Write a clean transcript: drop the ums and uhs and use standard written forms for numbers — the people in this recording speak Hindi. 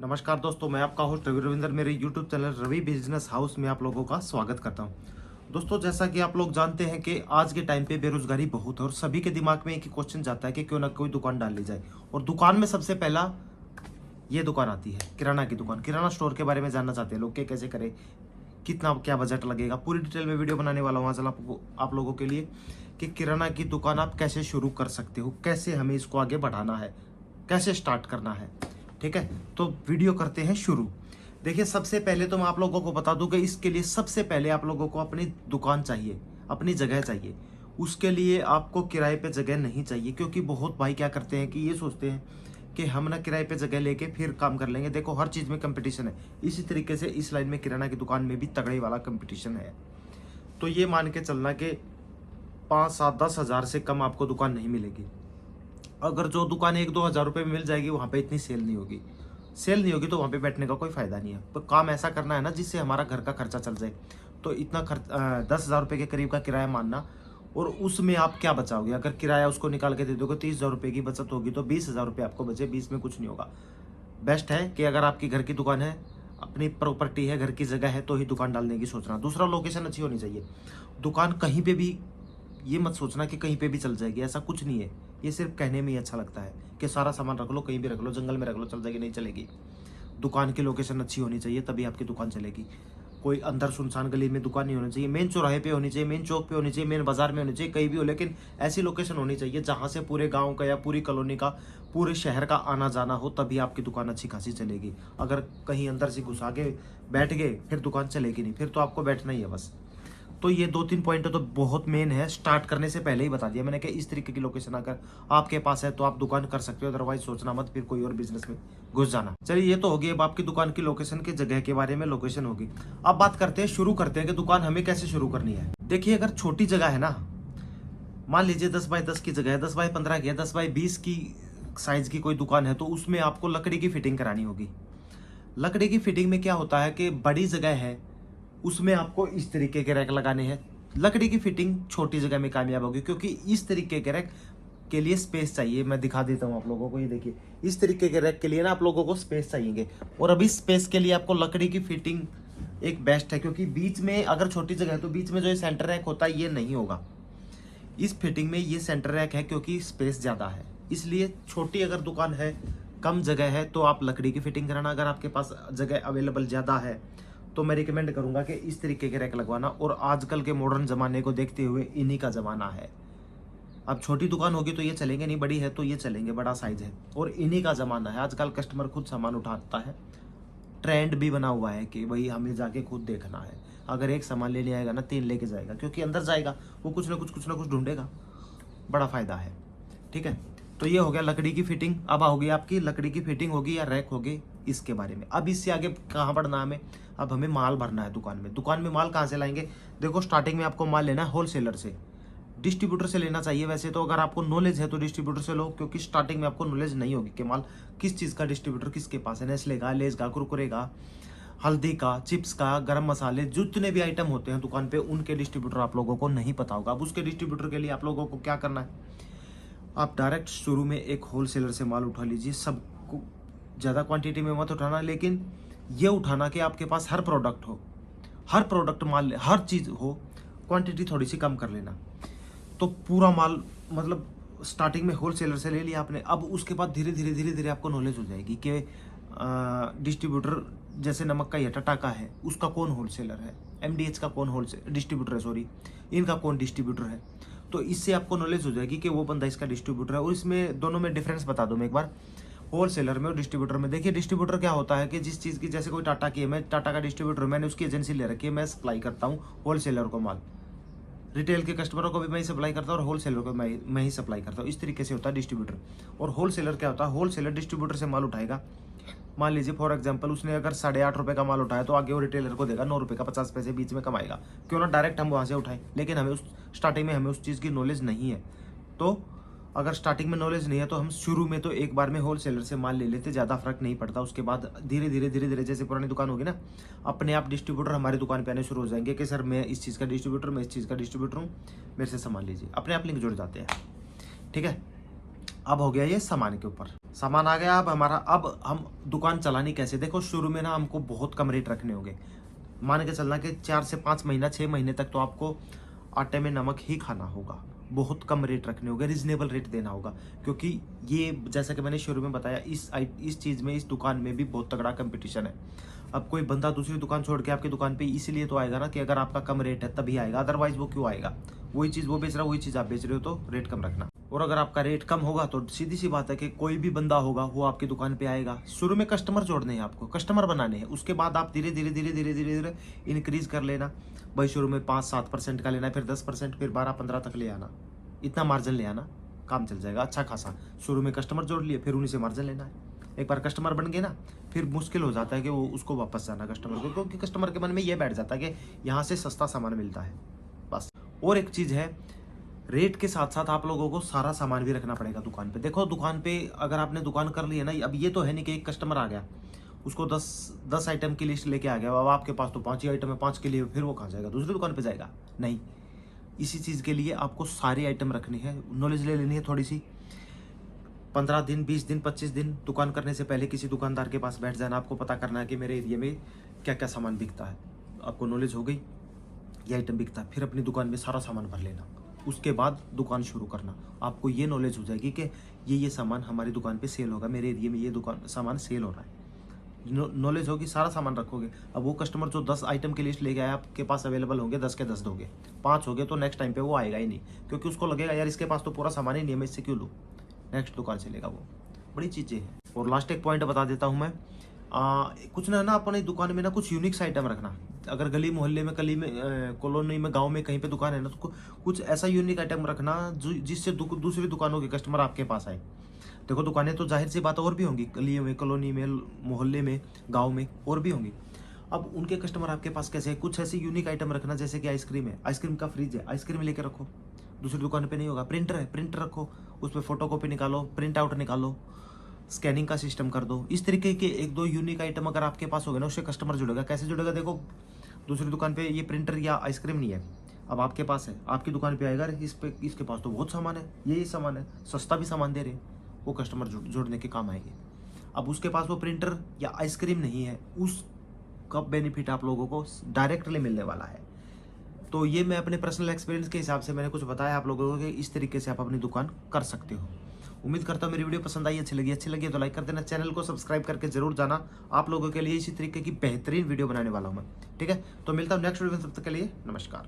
नमस्कार दोस्तों, मैं आपका होस्ट रवि रविंदर मेरे YouTube channel Ravi business house में आप लोगों का स्वागत करता हूं। दोस्तों, जैसा कि आप लोग जानते हैं कि आज के टाइम पे बेरोजगारी बहुत है और सभी के दिमाग में एक ही क्वेश्चन जाता है कि क्यों ना कोई दुकान डाल ली जाए। और दुकान में सबसे पहला ये दुकान आती है, किराना की दुकान। किराना स्टोर के बारे में जानना चाहते हैं लोग कि कैसे करें, कितना क्या बजट लगेगा। पूरी डिटेल में वीडियो बनाने वाला हूँ आज आप लोगों के लिए कि किराना की दुकान आप कैसे शुरू कर सकते हो, कैसे हमें इसको आगे बढ़ाना है, कैसे स्टार्ट करना है। ठीक है, तो वीडियो करते हैं शुरू। देखिए, सबसे पहले तो मैं आप लोगों को बता दूं कि इसके लिए सबसे पहले आप लोगों को अपनी दुकान चाहिए, अपनी जगह चाहिए। उसके लिए आपको किराए पे जगह नहीं चाहिए, क्योंकि बहुत भाई क्या करते हैं कि ये सोचते हैं कि हम ना किराए पे जगह लेके फिर काम कर लेंगे। देखो, हर चीज़ में कंपटीशन है। इसी तरीके से इस लाइन में किराना की दुकान में भी तगड़े वाला कंपटीशन है। तो ये मान के चलना कि 5, 7, 10 हज़ार से कम आपको दुकान नहीं मिलेगी। अगर जो दुकान 1-2 हज़ार रुपये में मिल जाएगी, वहाँ पे इतनी सेल नहीं होगी। सेल नहीं होगी तो वहाँ पे बैठने का कोई फायदा नहीं है। पर काम ऐसा करना है ना जिससे हमारा घर का खर्चा चल जाए। तो इतना 10 हज़ार रुपये के करीब का किराया मानना, और उसमें आप क्या बचाओगे? अगर किराया उसको निकाल के दे दोगे 30,000 रुपये की बचत होगी, तो 20,000 रुपये आपको बचे। 20 में कुछ नहीं होगा। बेस्ट है कि अगर आपकी घर की दुकान है, अपनी प्रॉपर्टी है, घर की जगह है, तो ही दुकान डालने की सोचना। दूसरा, लोकेशन अच्छी होनी चाहिए। दुकान कहीं पे भी, ये मत सोचना कि कहीं पे भी चल जाएगी, ऐसा कुछ नहीं है। ये सिर्फ कहने में ही अच्छा लगता है कि सारा सामान रख लो, कहीं भी रख लो, जंगल में रख लो, चल जाएगी, नहीं चलेगी। दुकान की लोकेशन अच्छी होनी चाहिए, तभी आपकी दुकान चलेगी। कोई अंदर सुनसान गली में दुकान नहीं होनी चाहिए। मेन चौराहे पे होनी चाहिए, मेन चौक पे होनी चाहिए, मेन बाजार में होनी चाहिए, कहीं भी हो, लेकिन ऐसी लोकेशन होनी चाहिए जहाँ से पूरे गाँव का या पूरी कॉलोनी का, पूरे शहर का आना जाना हो, तभी आपकी दुकान अच्छी खासी चलेगी। अगर कहीं अंदर से घुसा के बैठ गए, फिर दुकान चलेगी नहीं, फिर तो आपको बैठना ही है बस। तो ये 2-3 पॉइंट तो बहुत मेन है। स्टार्ट करने से पहले ही बता दिया मैंने कि इस तरीके की लोकेशन अगर आपके पास है तो आप दुकान कर सकते हो, अदरवाइज सोचना मत फिर कोई और बिजनेस में घुस जाना। चलिए, ये तो होगी अब आपकी दुकान की लोकेशन की जगह के बारे में, लोकेशन होगी। अब बात करते हैं, शुरू करते हैं कि दुकान हमें कैसे शुरू करनी है। देखिए, अगर छोटी जगह है ना, मान लीजिए 10 बाय 10 की जगह है, 10 बाय 15 की है, 10 बाय 20 की साइज की कोई दुकान है, तो उसमें आपको लकड़ी की फिटिंग करानी होगी। लकड़ी की फिटिंग में क्या होता है कि बड़ी जगह है, उसमें आपको इस तरीके के रैक लगाने हैं। लकड़ी की फिटिंग छोटी जगह में कामयाब होगी, क्योंकि इस तरीके के रैक के लिए स्पेस चाहिए। मैं दिखा देता हूँ आप लोगों को, ये देखिए, इस तरीके के रैक के लिए ना आप लोगों को स्पेस चाहिए। और अभी स्पेस के लिए आपको लकड़ी की फिटिंग एक बेस्ट है, क्योंकि बीच में अगर छोटी जगह है तो बीच में जो ये सेंटर रैक होता है ये नहीं होगा। इस फिटिंग में ये सेंटर रैक है, क्योंकि स्पेस ज़्यादा है। इसलिए छोटी अगर दुकान है, कम जगह है, तो आप लकड़ी की फिटिंग कराना। अगर आपके पास जगह अवेलेबल ज़्यादा है तो मैं रिकमेंड करूंगा कि इस तरीके के रैक लगवाना। और आजकल के मॉडर्न ज़माने को देखते हुए इन्हीं का ज़माना है। अब छोटी दुकान होगी तो ये चलेंगे नहीं, बड़ी है तो ये चलेंगे, बड़ा साइज है, और इन्हीं का ज़माना है। आजकल कस्टमर खुद सामान उठाता है। ट्रेंड भी बना हुआ है कि भाई हमें जाके खुद देखना है। अगर एक सामान लेने आएगा ना, 3 लेके जाएगा, क्योंकि अंदर जाएगा वो कुछ ना कुछ ढूंढेगा। बड़ा फायदा है। ठीक है, तो ये हो गया लकड़ी की फिटिंग। अब होगी आपकी लकड़ी की फिटिंग होगी या रैक होगी, इसके बारे में। अब इससे आगे कहाँ बढ़ना है हमें? अब हमें माल भरना है दुकान में। दुकान में माल कहाँ से लाएंगे? देखो, स्टार्टिंग में आपको माल लेना है होलसेलर से, डिस्ट्रीब्यूटर से लेना चाहिए वैसे तो। अगर आपको नॉलेज है तो डिस्ट्रीब्यूटर से लो, क्योंकि स्टार्टिंग में आपको नॉलेज नहीं होगी कि माल किस चीज़ का डिस्ट्रीब्यूटर किसके पास है। नेस्ले का, लेज का, कुरकुरे का, हल्दी का, चिप्स का, गरम मसाले, जितने भी आइटम होते हैं दुकान पे, उनके डिस्ट्रीब्यूटर आप लोगों को नहीं पता होगा। अब उसके डिस्ट्रीब्यूटर के लिए आप लोगों को क्या करना है? आप डायरेक्ट शुरू में एक होलसेलर से माल उठा लीजिए। सबको ज़्यादा क्वांटिटी में मत उठाना, लेकिन ये उठाना कि आपके पास हर प्रोडक्ट हो, हर प्रोडक्ट माल, हर चीज़ हो। क्वांटिटी थोड़ी सी कम कर लेना। तो पूरा माल मतलब स्टार्टिंग में होलसेलर से ले लिया आपने। अब उसके बाद धीरे धीरे आपको नॉलेज हो जाएगी कि डिस्ट्रीब्यूटर, जैसे नमक का या टाटा का है, उसका कौन होलसेलर है, एमडीएच का कौन होलसेल डिस्ट्रीब्यूटर है, सॉरी, इनका कौन डिस्ट्रीब्यूटर है। तो इससे आपको नॉलेज हो जाएगी कि वो बंदा इसका डिस्ट्रीब्यूटर है। और इसमें दोनों में डिफरेंस बता दूं मैं एक बार, होलसेलर में और डिस्ट्रीब्यूटर में। देखिए, डिस्ट्रीब्यूटर क्या होता है कि जिस चीज़ की, जैसे कोई टाटा की है, मैं टाटा का डिस्ट्रीब्यूटर, मैंने उसकी एजेंसी ले रखी है, मैं सप्लाई करता हूँ होलसेलर को माल। रिटेल के कस्टमरों को भी मैं ही सप्लाई करता हूँ और होलसेलर को मैं ही सप्लाई करता हूँ। इस तरीके से होता है डिस्ट्रीब्यूटर। और होलसेलर क्या होता है? होलसेलर डिस्ट्रीब्यूटर से माल उठाएगा। मान लीजिए फॉर एग्जांपल उसने अगर 8.5 रुपये का माल उठाया, तो आगे वो रिटेलर को देगा 9 रुपये का, 50 पैसे बीच में कमाएगा। क्यों ना डायरेक्ट हम वहाँ से उठाएं। लेकिन हमें उस स्टार्टिंग में हमें उस चीज़ की नॉलेज नहीं है। तो अगर स्टार्टिंग में नॉलेज नहीं है तो हम शुरू में तो एक बार में होलसेलर से माल ले लेते, ज़्यादा फर्क नहीं पड़ता। उसके बाद धीरे धीरे जैसे पुरानी दुकान होगी ना, अपने आप डिस्ट्रीब्यूटर हमारी दुकान पे आने शुरू हो जाएंगे कि सर मैं इस चीज़ का डिस्ट्रीब्यूटर, मैं इस चीज़ का डिस्ट्रीब्यूटर हूँ, मेरे से सामान लीजिए। अपने आप लिंक जुड़ जाते हैं। ठीक है, अब हो गया ये सामान के ऊपर, सामान आ गया। अब हमारा, अब हम दुकान चलानी कैसे। देखो शुरू में ना हमको बहुत कम रेट रखने होंगे। मान के चलना कि 4 से 5 महीना 6 महीने तक तो आपको आटे में नमक ही खाना होगा। बहुत कम रेट रखने होंगे, रिजनेबल रेट देना होगा, क्योंकि ये जैसा कि मैंने शुरू में बताया, इस चीज़ में, इस दुकान में भी बहुत तगड़ा कंपटीशन है। अब कोई बंदा दूसरी दुकान छोड़ के आपकी दुकान पे इसलिए तो आएगा ना कि अगर आपका कम रेट है तभी आएगा, अदरवाइज वो क्यों आएगा। वही चीज़ वो बेच रहा है, वही चीज़ आप बेच रहे हो, तो रेट कम रखना। और अगर आपका रेट कम होगा तो सीधी सी बात है कि कोई भी बंदा होगा वो आपकी दुकान पे आएगा। शुरू में कस्टमर जोड़ने हैं, आपको कस्टमर बनाने हैं, उसके बाद आप धीरे धीरे धीरे धीरे धीरे धीरे इंक्रीज कर लेना। भाई शुरू में 5-7% का लेना है, फिर 10%, फिर 12-15 तक ले आना, इतना मार्जिन ले आना, काम चल जाएगा अच्छा खासा। शुरू में कस्टमर जोड़ लिए, फिर उन्हीं से मार्जिन लेना है। एक बार कस्टमर बन गए ना, फिर मुश्किल हो जाता है कि वो उसको वापस जाना कस्टमर को, क्योंकि कस्टमर के मन में ये बैठ जाता है कि यहाँ से सस्ता सामान मिलता है बस। और एक चीज़ है, रेट के साथ साथ आप लोगों को सारा सामान भी रखना पड़ेगा दुकान पे। देखो दुकान पे अगर आपने दुकान कर ली है ना, अब ये तो है नहीं कि एक कस्टमर आ गया, उसको 10 आइटम की लिस्ट लेके आ गया, अब आपके पास तो 5 ही आइटम है, 5 के लिए फिर वो कहाँ जाएगा, दूसरी दुकान पे जाएगा? नहीं। इसी चीज़ के लिए आपको सारी आइटम रखनी है, नॉलेज ले लेनी है थोड़ी सी। 15 दिन, 20 दिन, 25 दिन दुकान करने से पहले किसी दुकानदार के पास बैठ जाना, आपको पता करना है कि मेरे एरिया में क्या क्या सामान बिकता है। आपको नॉलेज हो गई, ये आइटम बिकता है, फिर अपनी दुकान में सारा सामान भर लेना। उसके बाद दुकान शुरू करना, आपको ये नॉलेज हो जाएगी कि ये सामान हमारी दुकान पे सेल होगा, मेरे एरिया में ये दुकान सामान सेल हो रहा है। नॉलेज होगी, सारा सामान रखोगे। अब वो कस्टमर जो 10 आइटम की लिस्ट लेके आया, आपके पास अवेलेबल होंगे 10 के 10 दोगे, 5 हो गए तो नेक्स्ट टाइम पे वो आएगा ही नहीं, क्योंकि उसको लगेगा यार इसके पास तो पूरा सामान ही नहीं है, मैं इससे क्यों लूँ। नेक्स्ट दुकान से लेगा वो। बड़ी चीज़ें हैं। और लास्ट एक पॉइंट बता देता हूँ मैं, कुछ ना अपनी दुकान में ना कुछ यूनिक्स आइटम रखना। अगर गली मोहल्ले में, गली में, कॉलोनी में, गांव में कहीं पे दुकान है ना, तो कुछ ऐसा यूनिक आइटम रखना जो जिससे दूसरी दुकानों के कस्टमर आपके पास आए। देखो दुकानें तो जाहिर सी बात और भी होंगी, गली में, कॉलोनी में, मोहल्ले में, गाँव में और भी होंगी। अब उनके कस्टमर आपके पास कैसे है, कुछ ऐसी यूनिक आइटम रखना, जैसे कि आइसक्रीम है, आइसक्रीम का फ्रिज है, आइसक्रीम लेके रखो, दूसरी दुकान पे नहीं होगा। प्रिंटर है, प्रिंटर रखो, उस पर फोटो कॉपी निकालो, प्रिंट आउट निकालो, स्कैनिंग का सिस्टम कर दो। इस तरीके के 1-2 यूनिक आइटम अगर आपके पास हो गए ना, उससे कस्टमर जुड़ेगा। कैसे जुड़ेगा, देखो दूसरी दुकान पे ये प्रिंटर या आइसक्रीम नहीं है, अब आपके पास है, आपकी दुकान पे आएगा, इसके पास तो बहुत सामान है, यही सामान है, सस्ता भी सामान दे रहे हैं, वो कस्टमर जोड़ने के काम आएंगे। अब उसके पास वो प्रिंटर या आइसक्रीम नहीं है, उसका बेनिफिट आप लोगों को डायरेक्टली मिलने वाला है। तो ये मैं अपने पर्सनल एक्सपीरियंस के हिसाब से मैंने कुछ बताया आप लोगों को कि इस तरीके से आप अपनी दुकान कर सकते हो। उम्मीद करता हूँ मेरी वीडियो पसंद आई, अच्छी लगी तो लाइक कर देना, चैनल को सब्सक्राइब करके जरूर जाना। आप लोगों के लिए इसी तरीके की बेहतरीन वीडियो बनाने वाला हूँ मैं, ठीक है। तो मिलता हूँ नेक्स्ट वीडियो में, तब तक के लिए नमस्कार।